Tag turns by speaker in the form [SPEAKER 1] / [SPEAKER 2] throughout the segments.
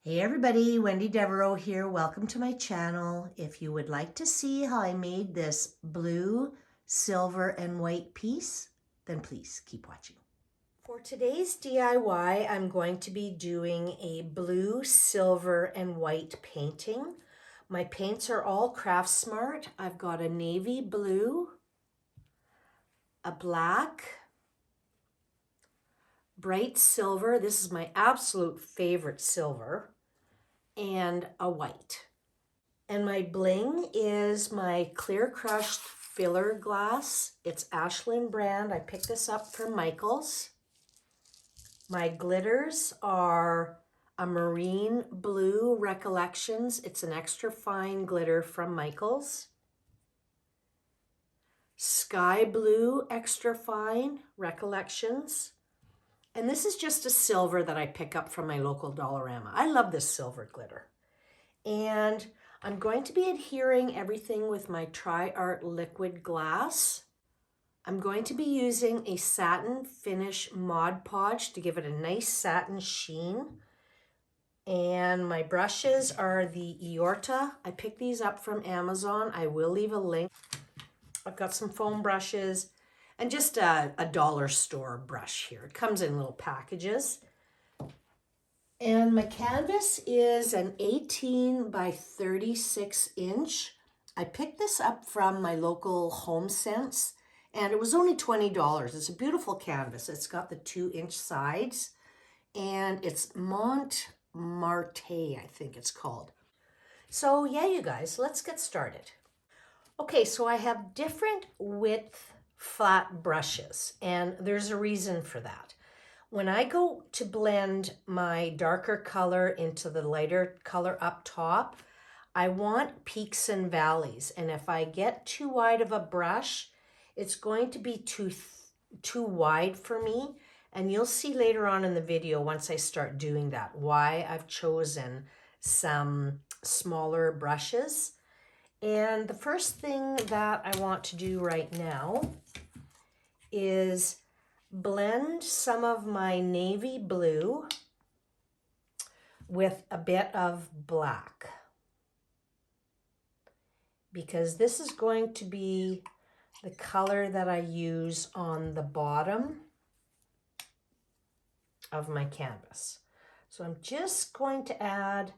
[SPEAKER 1] Hey everybody, Wendy Devereaux here. Welcome to my channel. If you would like to see how I made this blue, silver, and white piece, then please keep watching. For today's DIY, I'm going to be doing a blue, silver, and white painting. My paints are all Craftsmart. I've got a navy blue, a black, bright silver. This is my absolute favorite silver. And a white. And my bling is my clear crushed filler glass. It's Ashland brand. I picked this up from Michaels. My glitters are a marine blue Recollections. It's an extra fine glitter from Michaels. Sky blue extra fine Recollections. And this is just a silver that I pick up from my local Dollarama. I love this silver glitter. And I'm going to be adhering everything with my Tri-Art liquid glass. I'm going to be using a satin finish Mod Podge to give it a nice satin sheen. And my brushes are the Iorta. I picked these up from Amazon. I will leave a link. I've got some foam brushes and just a dollar store brush here. It comes in little packages. And my canvas is an 18 by 36 inch. I picked this up from my local Home Sense and it was only $20. It's a beautiful canvas. It's got the 2-inch sides and it's Montmartre, I think it's called. So yeah, you guys, let's get started. Okay, so I have different width flat brushes and there's a reason for that. When I go to blend my darker color into the lighter color up top, I want peaks and valleys. And if I get too wide of a brush, it's going to be too wide for me. And you'll see later on in the video, once I start doing that, why I've chosen some smaller brushes. And the first thing that I want to do right now is blend some of my navy blue with a bit of black, because this is going to be the color that I use on the bottom of my canvas. So I'm just going to add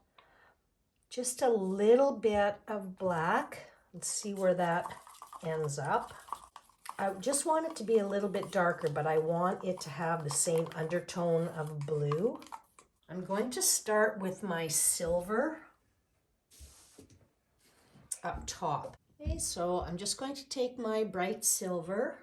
[SPEAKER 1] just a little bit of black and see where that ends up. I just want it to be a little bit darker, but I want it to have the same undertone of blue. I'm going to start with my silver up top. Okay, so I'm just going to take my bright silver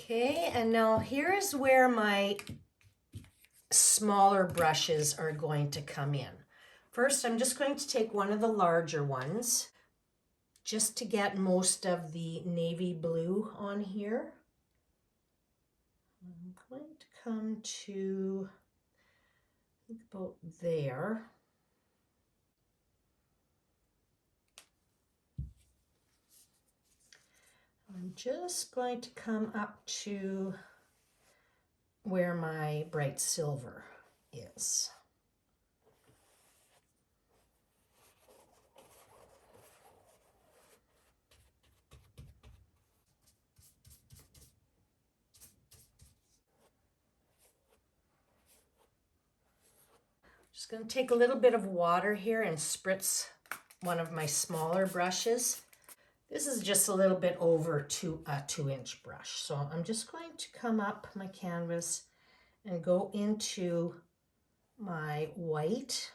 [SPEAKER 1] Okay, and now here's where my smaller brushes are going to come in. First, I'm just going to take one of the larger ones just to get most of the navy blue on here. I'm going to come to, I think, about there. I'm just going to come up to where my bright silver is. Just going to take a little bit of water here and spritz one of my smaller brushes. This is just a little bit over a 2-inch brush. So I'm just going to come up my canvas and go into my white.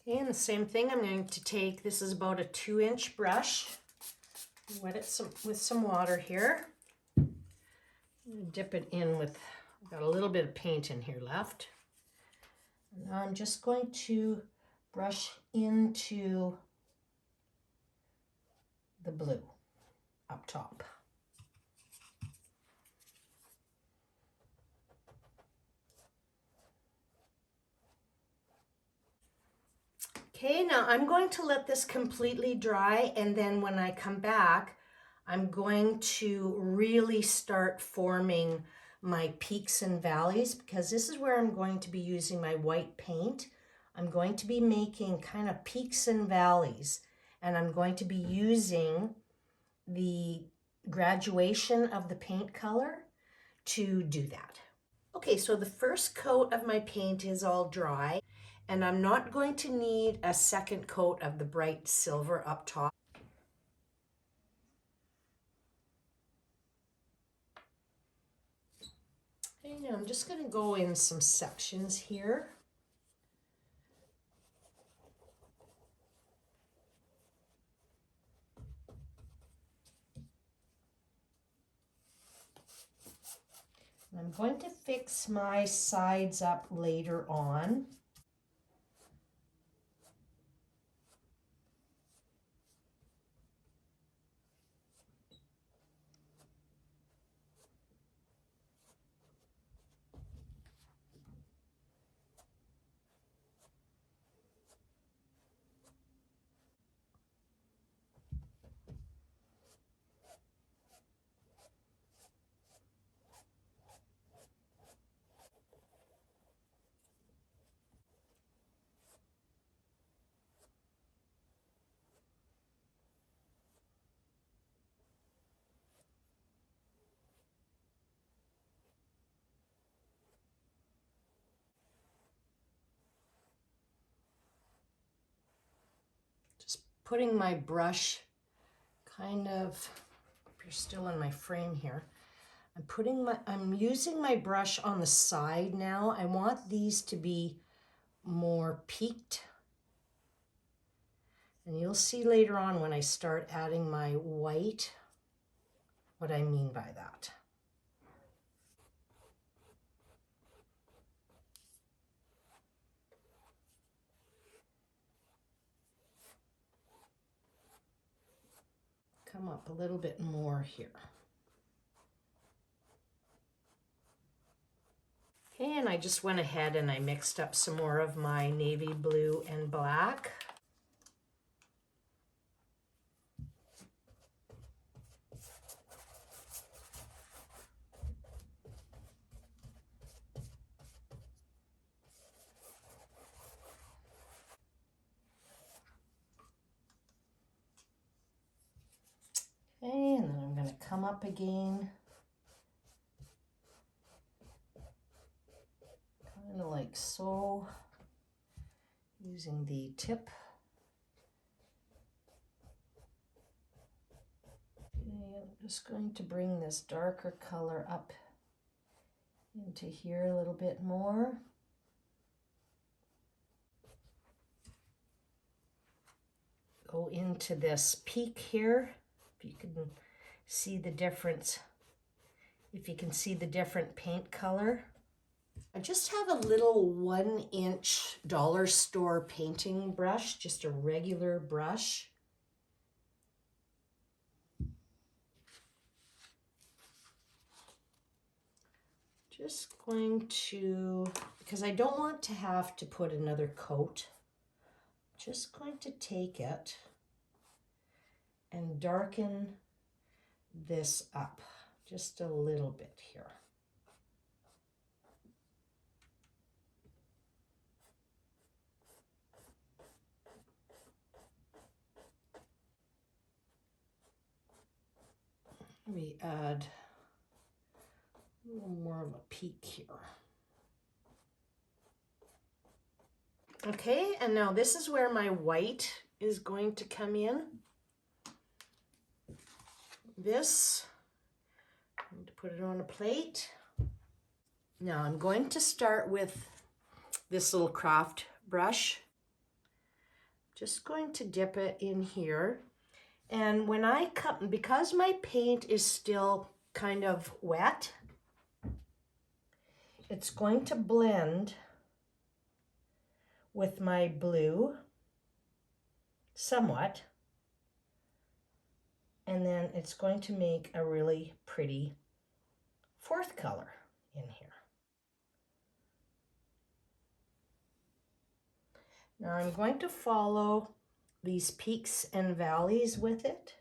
[SPEAKER 1] And the same thing, I'm going to take, this is about a 2-inch brush, wet it with some water here. Dip it in with, I've got a little bit of paint in here left. And now I'm just going to brush into the blue up top. Okay, now I'm going to let this completely dry, and then when I come back, I'm going to really start forming my peaks and valleys, because this is where I'm going to be using my white paint. I'm going to be making kind of peaks and valleys, and I'm going to be using the graduation of the paint color to do that. Okay, so the first coat of my paint is all dry, and I'm not going to need a second coat of the bright silver up top. And I'm just going to go in some sections here. I'm going to fix my sides up later on. Just putting my brush kind of, you're still in my frame here. I'm using my brush on the side now. I want these to be more peaked. And you'll see later on when I start adding my white what I mean by that. Come up a little bit more here. Okay, and I just went ahead and I mixed up some more of my navy blue and black. Okay, and then I'm going to come up again. Kind of like so, using the tip. Okay, I'm just going to bring this darker color up into here a little bit more. Go into this peak here, if you can see the difference, if you can see the different paint color. I just have a little 1-inch dollar store painting brush, just a regular brush. Just going to, because I don't want to have to put another coat, just going to take it and darken this up just a little bit here. We add a little more of a peak here. Okay, and now this is where my white is going to come in. This, I'm going to put it on a plate. Now I'm going to start with this little craft brush. Just going to dip it in here. And when I cut, because my paint is still kind of wet, it's going to blend with my blue somewhat. And then it's going to make a really pretty fourth color in here. Now I'm going to follow these peaks and valleys with it.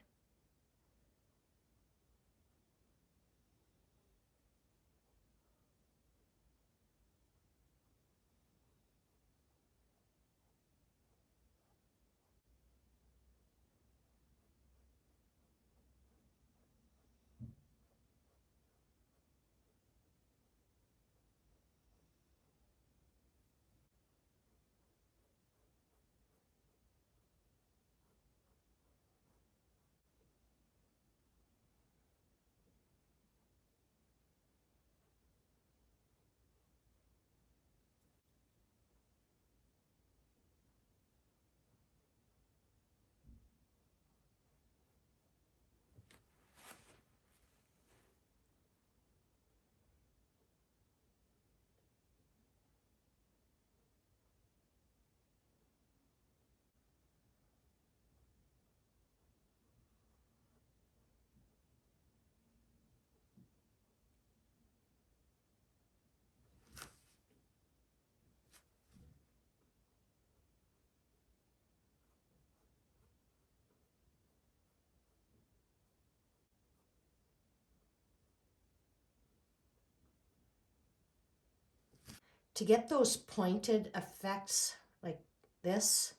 [SPEAKER 1] To get those pointed effects like this,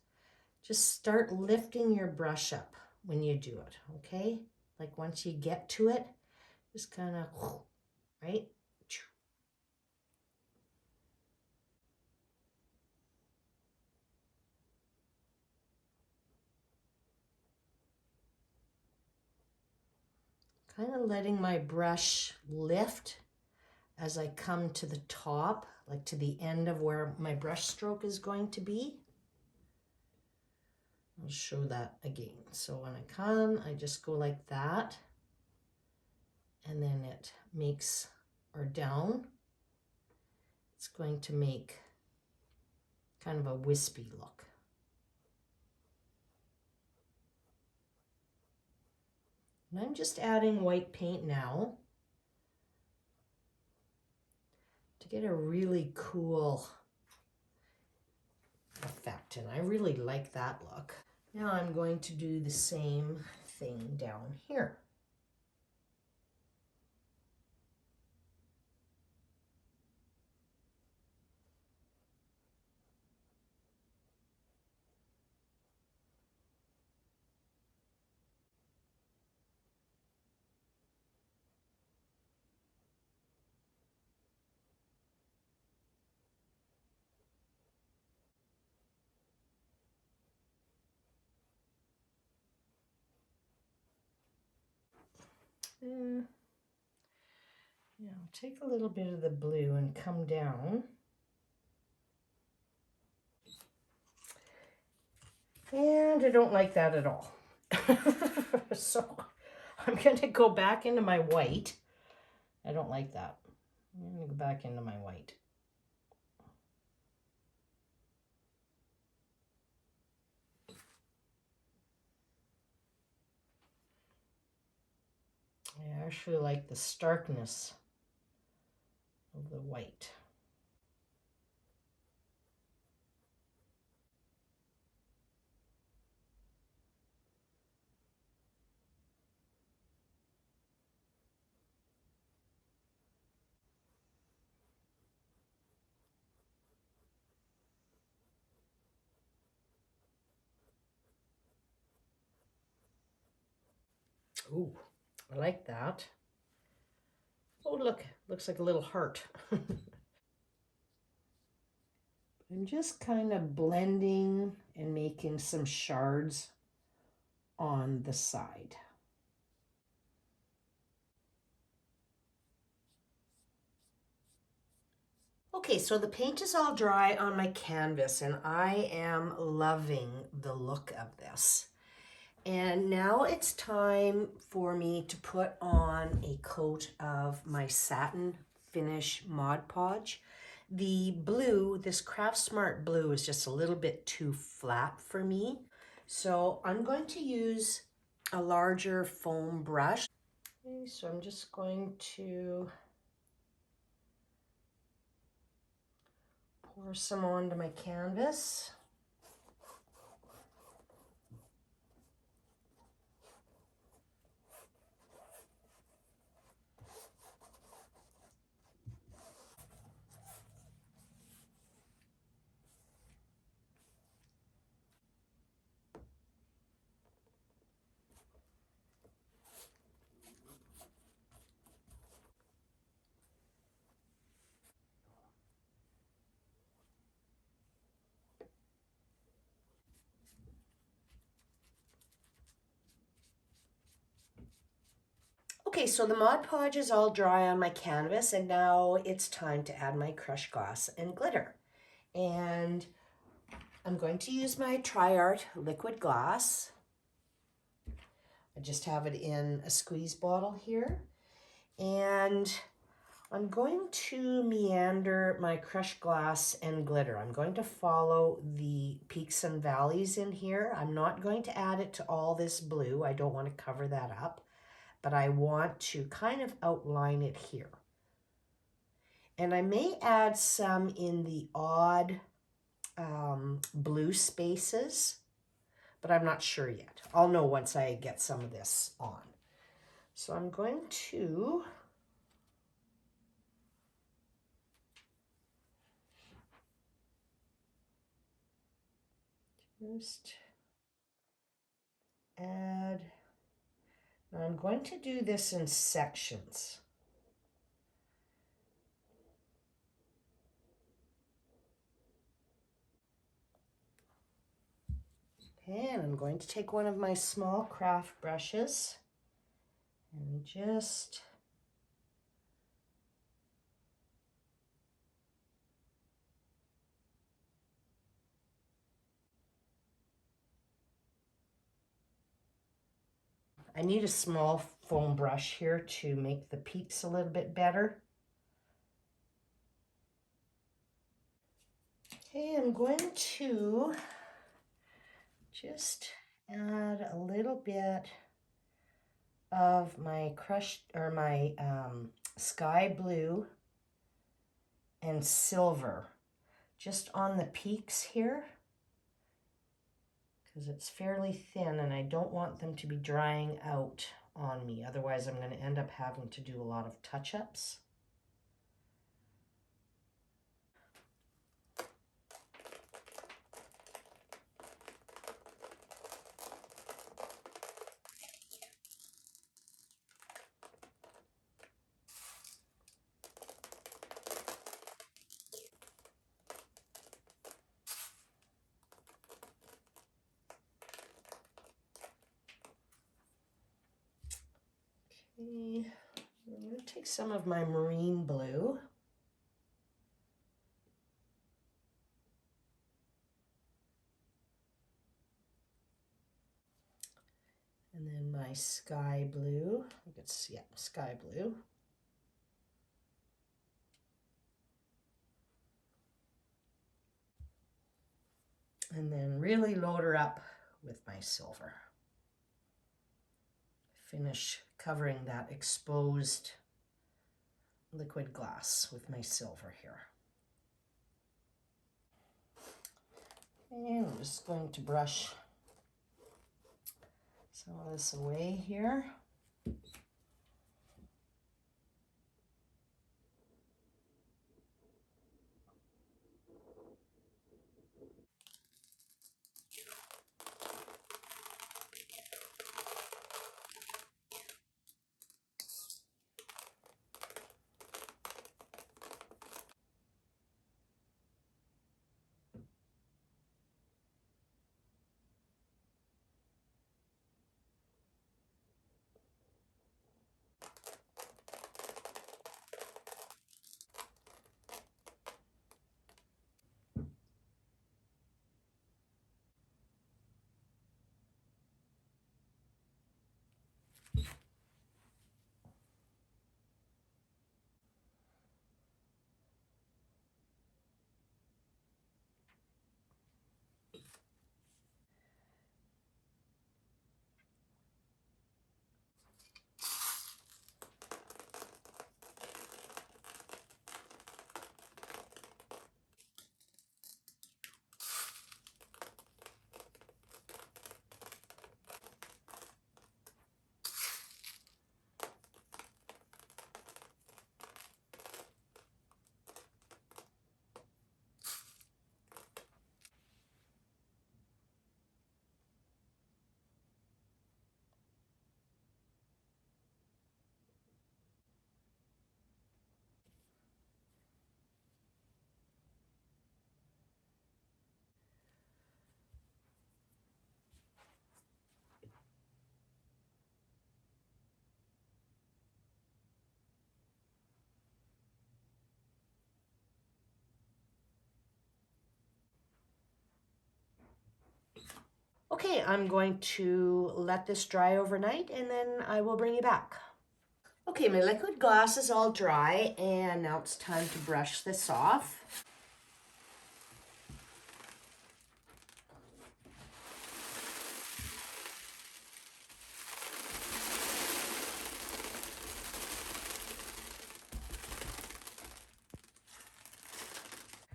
[SPEAKER 1] just start lifting your brush up when you do it, okay? Like once you get to it, just kind of, right? Kind of letting my brush lift as I come to the top, like to the end of where my brush stroke is going to be. I'll show that again. So when I come, I just go like that, and then it makes, or down, it's going to make kind of a wispy look. And I'm just adding white paint now to get a really cool effect, and I really like that look. Now I'm going to do the same thing down here. Now take a little bit of the blue and come down. And I don't like that at all. So I'm going to go back into my white. I don't like that. I'm going to go back into my white. I actually like the starkness of the white. Ooh, I like that. Oh, look, looks like a little heart. I'm just kind of blending and making some shards on the side. Okay, so the paint is all dry on my canvas and I am loving the look of this. And now it's time for me to put on a coat of my satin finish Mod Podge. The blue, this Craftsmart blue, is just a little bit too flat for me. So I'm going to use a larger foam brush. Okay, so I'm just going to pour some onto my canvas. Okay, so the Mod Podge is all dry on my canvas and now it's time to add my crushed glass and glitter. And I'm going to use my TriArt liquid glass. I just have it in a squeeze bottle here. And I'm going to meander my crushed glass and glitter. I'm going to follow the peaks and valleys in here. I'm not going to add it to all this blue. I don't want to cover that up, but I want to kind of outline it here. And I may add some in the odd blue spaces, but I'm not sure yet. I'll know once I get some of this on. So I'm going to just add. Now I'm going to do this in sections. And I'm going to take one of my small craft brushes and just I need a small foam brush here to make the peaks a little bit better. Okay, I'm going to just add a little bit of my crushed or my sky blue and silver just on the peaks here because it's fairly thin and I don't want them to be drying out on me. Otherwise, I'm going to end up having to do a lot of touch-ups. Okay, I'm going to take some of my marine blue. And then my sky blue, I think it's, yeah, sky blue. And then really load her up with my silver. Finish covering that exposed liquid glass with my silver here. And I'm just going to brush some of this away here. Okay, I'm going to let this dry overnight and then I will bring you back. Okay, my liquid glass is all dry and now it's time to brush this off.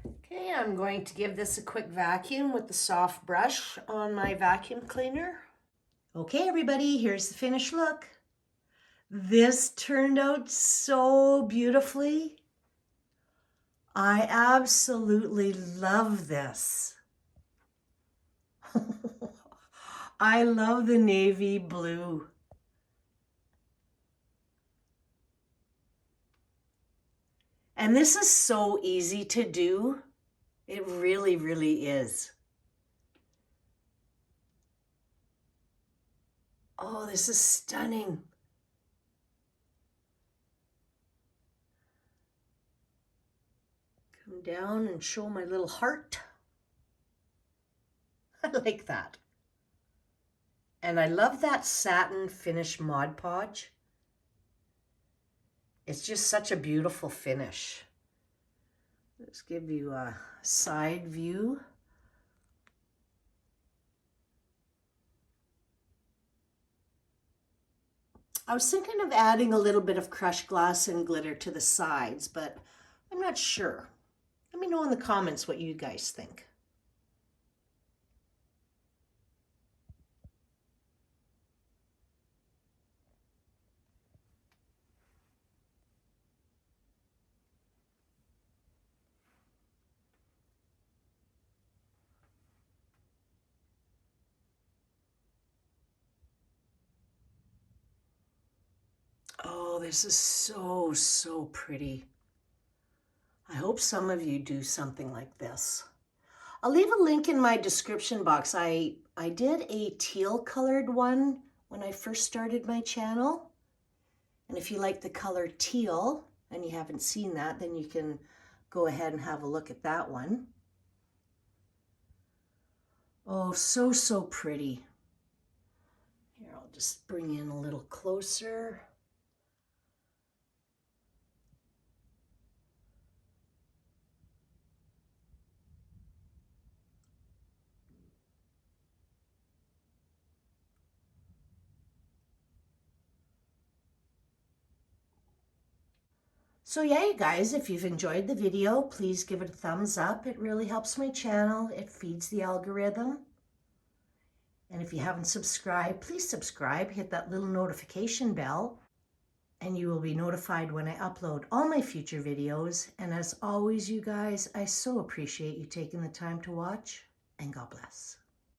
[SPEAKER 1] Okay, I'm going to give this a quick vacuum with the soft brush on my vacuum cleaner. Okay, everybody, here's the finished look. This turned out so beautifully. I absolutely love this. I love the navy blue. And this is so easy to do. It really, really is. Oh, this is stunning. Come down and show my little heart. I like that. And I love that satin finish Mod Podge. It's just such a beautiful finish. Let's give you a side view. I was thinking of adding a little bit of crushed glass and glitter to the sides, but I'm not sure. Let me know in the comments what you guys think. Oh, this is so, so pretty. I hope some of you do something like this. I'll leave a link in my description box. I did a teal colored one when I first started my channel. And if you like the color teal and you haven't seen that, then you can go ahead and have a look at that one. Oh, so, so pretty. Here, I'll just bring in a little closer. So yeah, you guys, if you've enjoyed the video, please give it a thumbs up. It really helps my channel. It feeds the algorithm. And if you haven't subscribed, please subscribe. Hit that little notification bell, and you will be notified when I upload all my future videos. And as always, you guys, I so appreciate you taking the time to watch, and God bless.